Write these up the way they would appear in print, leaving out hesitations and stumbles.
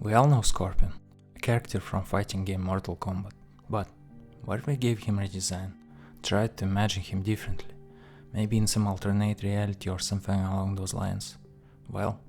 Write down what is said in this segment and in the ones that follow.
We all know Scorpion, a character from fighting game Mortal Kombat, but what if we gave him redesign, tried to imagine him differently, maybe in some alternate reality or something along those lines? Well,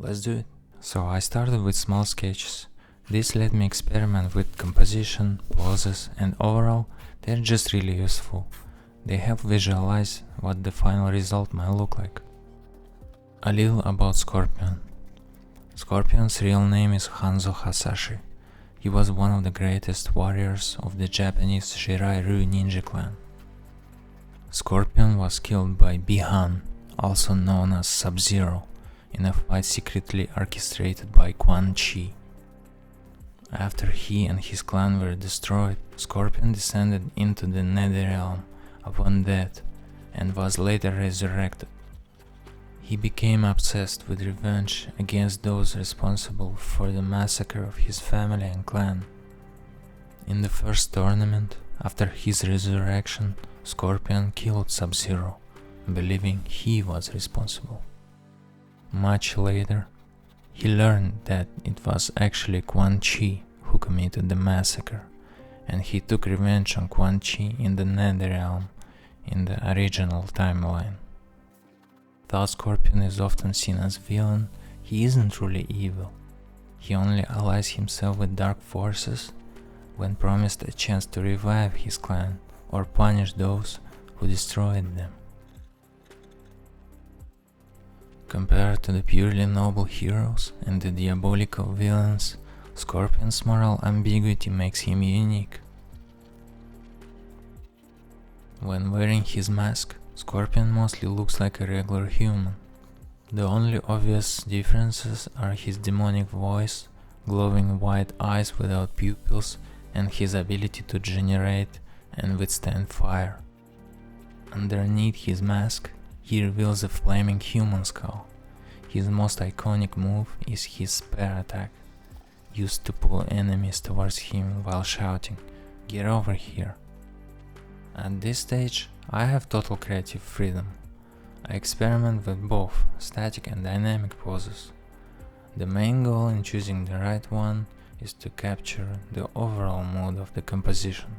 let's do it. So I started with small sketches. This let me experiment with composition, poses, and overall they're just really useful. They help visualize what the final result might look like. A little about Scorpion. Scorpion's real name is Hanzo Hasashi. He was one of the greatest warriors of the Japanese Shirai-Ryu ninja clan. Scorpion was killed by Bi-Han, also known as Sub-Zero, in a fight secretly orchestrated by Quan Chi. After he and his clan were destroyed, Scorpion descended into the Netherrealm upon death and was later resurrected. He became obsessed with revenge against those responsible for the massacre of his family and clan. In the first tournament, after his resurrection, Scorpion killed Sub-Zero, believing he was responsible. Much later, he learned that it was actually Quan Chi who committed the massacre, and he took revenge on Quan Chi in the Netherrealm in the original timeline. Though Scorpion is often seen as villain, he isn't truly evil. He only allies himself with dark forces when promised a chance to revive his clan or punish those who destroyed them. Compared to the purely noble heroes and the diabolical villains, Scorpion's moral ambiguity makes him unique. When wearing his mask, Scorpion mostly looks like a regular human. The only obvious differences are his demonic voice, glowing white eyes without pupils, and his ability to generate and withstand fire. Underneath his mask, he reveals a flaming human skull. His most iconic move is his spear attack, used to pull enemies towards him while shouting, "Get over here!" At this stage, I have total creative freedom. I experiment with both static and dynamic poses. The main goal in choosing the right one is to capture the overall mood of the composition.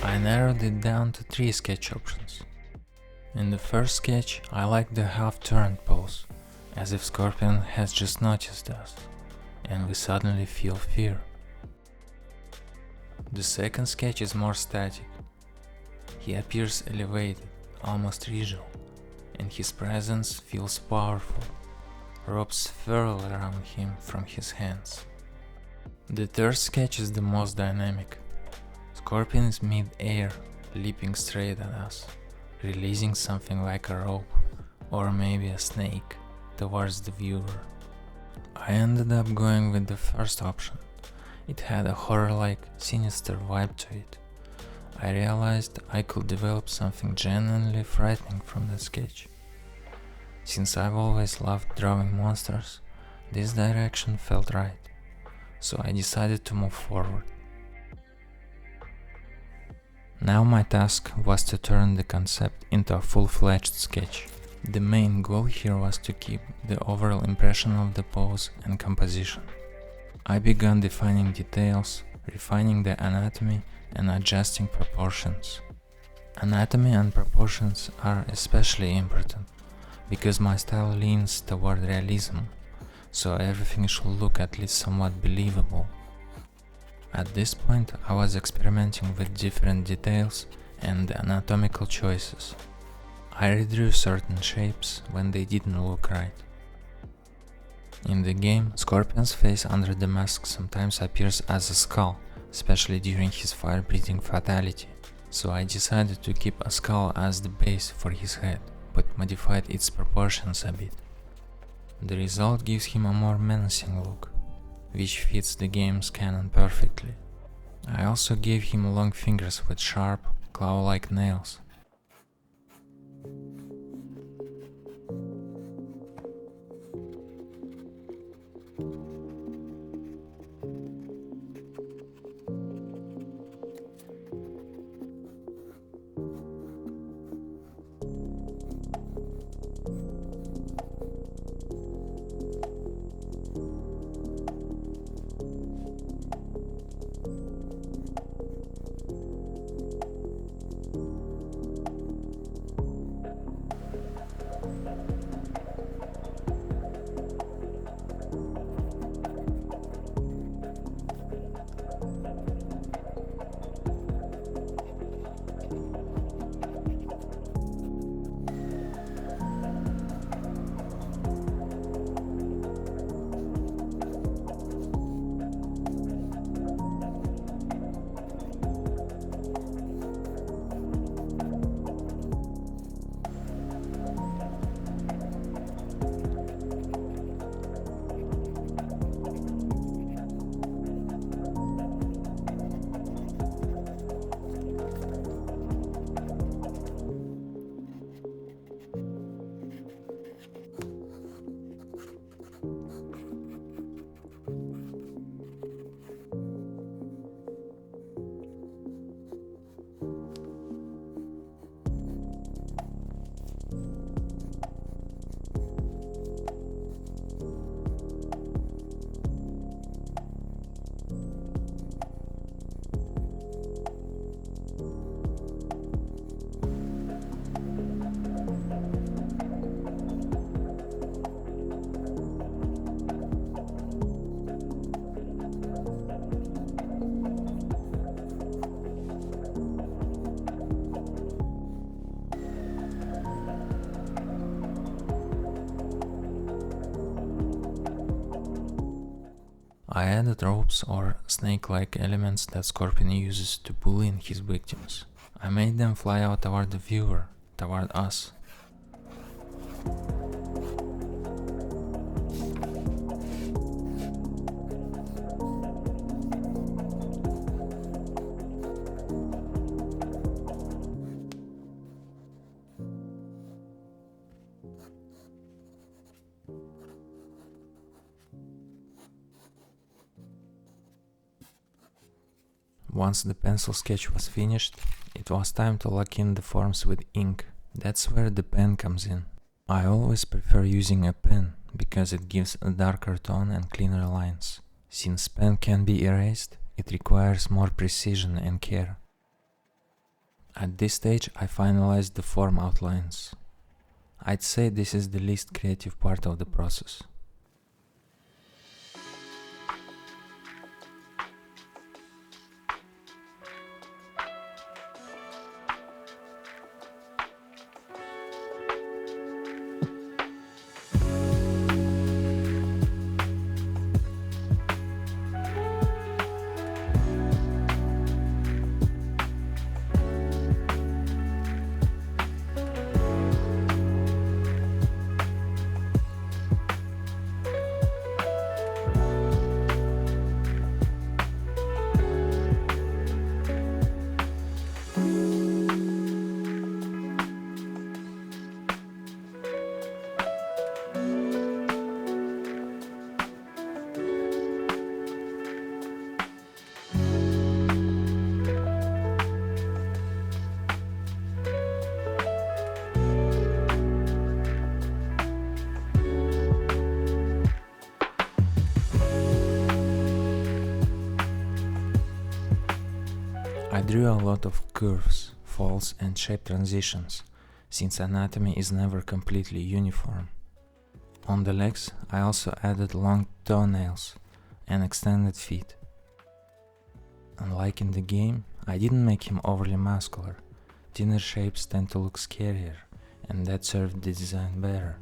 I narrowed it down to 3 sketch options. In the first sketch, I like the half-turned pose, as if Scorpion has just noticed us, and we suddenly feel fear. The second sketch is more static. He appears elevated, almost regal, and his presence feels powerful. Ropes swirl around him from his hands. The third sketch is the most dynamic. Scorpion is mid-air, leaping straight at us, releasing something like a rope, or maybe a snake, towards the viewer. I ended up going with the first option. It had a horror-like, sinister vibe to it. I realized I could develop something genuinely frightening from that sketch. Since I've always loved drawing monsters, this direction felt right, so I decided to move forward. Now my task was to turn the concept into a full-fledged sketch. The main goal here was to keep the overall impression of the pose and composition. I began defining details, refining the anatomy, and adjusting proportions. Anatomy and proportions are especially important, because my style leans toward realism, so everything should look at least somewhat believable. At this point, I was experimenting with different details and anatomical choices. I redrew certain shapes when they didn't look right. In the game, Scorpion's face under the mask sometimes appears as a skull, especially during his fire-breathing fatality, so I decided to keep a skull as the base for his head, but modified its proportions a bit. The result gives him a more menacing look, which fits the game's canon perfectly. I also gave him long fingers with sharp, claw-like nails. I added ropes or snake-like elements that Scorpion uses to pull in his victims. I made them fly out toward the viewer, toward us. Once the pencil sketch was finished, it was time to lock in the forms with ink. That's where the pen comes in. I always prefer using a pen because it gives a darker tone and cleaner lines. Since pen can be erased, it requires more precision and care. At this stage, I finalized the form outlines. I'd say this is the least creative part of the process. I drew a lot of curves, falls and shape transitions, since anatomy is never completely uniform. On the legs, I also added long toenails and extended feet. Unlike in the game, I didn't make him overly muscular. Thinner shapes tend to look scarier, and that served the design better.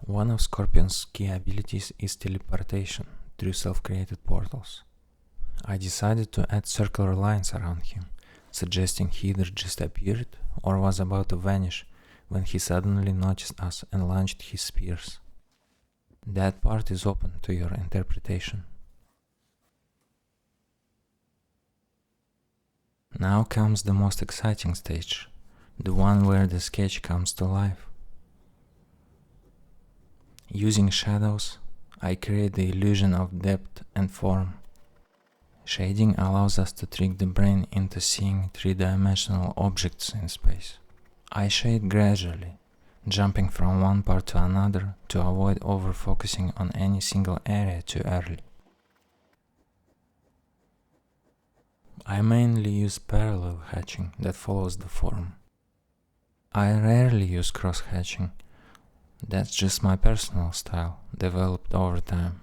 One of Scorpion's key abilities is teleportation through self-created portals. I decided to add circular lines around him, suggesting he either just appeared or was about to vanish when he suddenly noticed us and launched his spears. That part is open to your interpretation. Now comes the most exciting stage, the one where the sketch comes to life. Using shadows, I create the illusion of depth and form. Shading allows us to trick the brain into seeing three-dimensional objects in space. I shade gradually, jumping from one part to another to avoid over-focusing on any single area too early. I mainly use parallel hatching that follows the form. I rarely use cross-hatching. That's just my personal style, developed over time.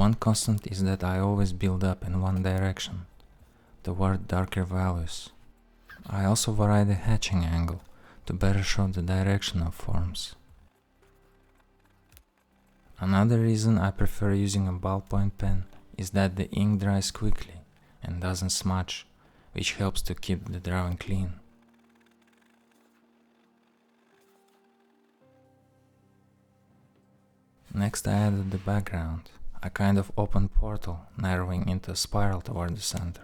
one constant is that I always build up in one direction, toward darker values. I also vary the hatching angle to better show the direction of forms. Another reason I prefer using a ballpoint pen is that the ink dries quickly and doesn't smudge, which helps to keep the drawing clean. Next I added the background, a kind of open portal narrowing into a spiral toward the center.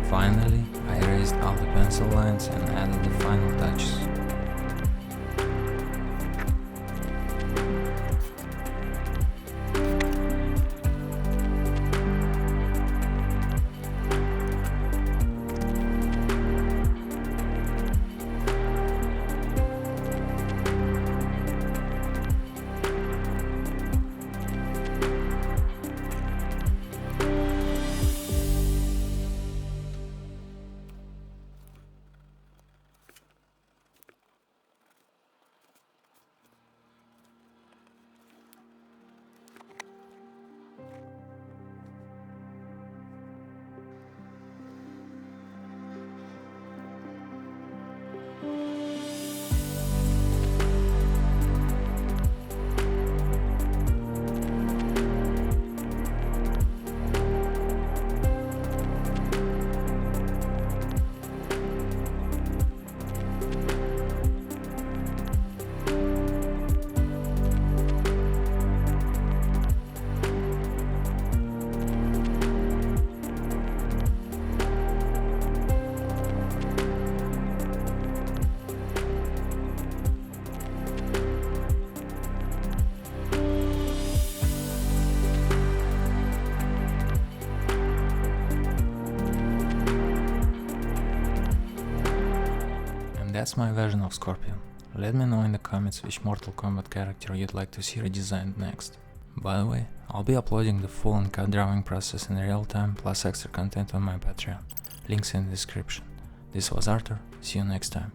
Finally, I erased all the pencil lines and added the final touches. That's my version of Scorpion. Let me know in the comments which Mortal Kombat character you'd like to see redesigned next. By the way, I'll be uploading the full and cut drawing process in real time plus extra content on my Patreon. Links in the description. This was Arthur, see you next time.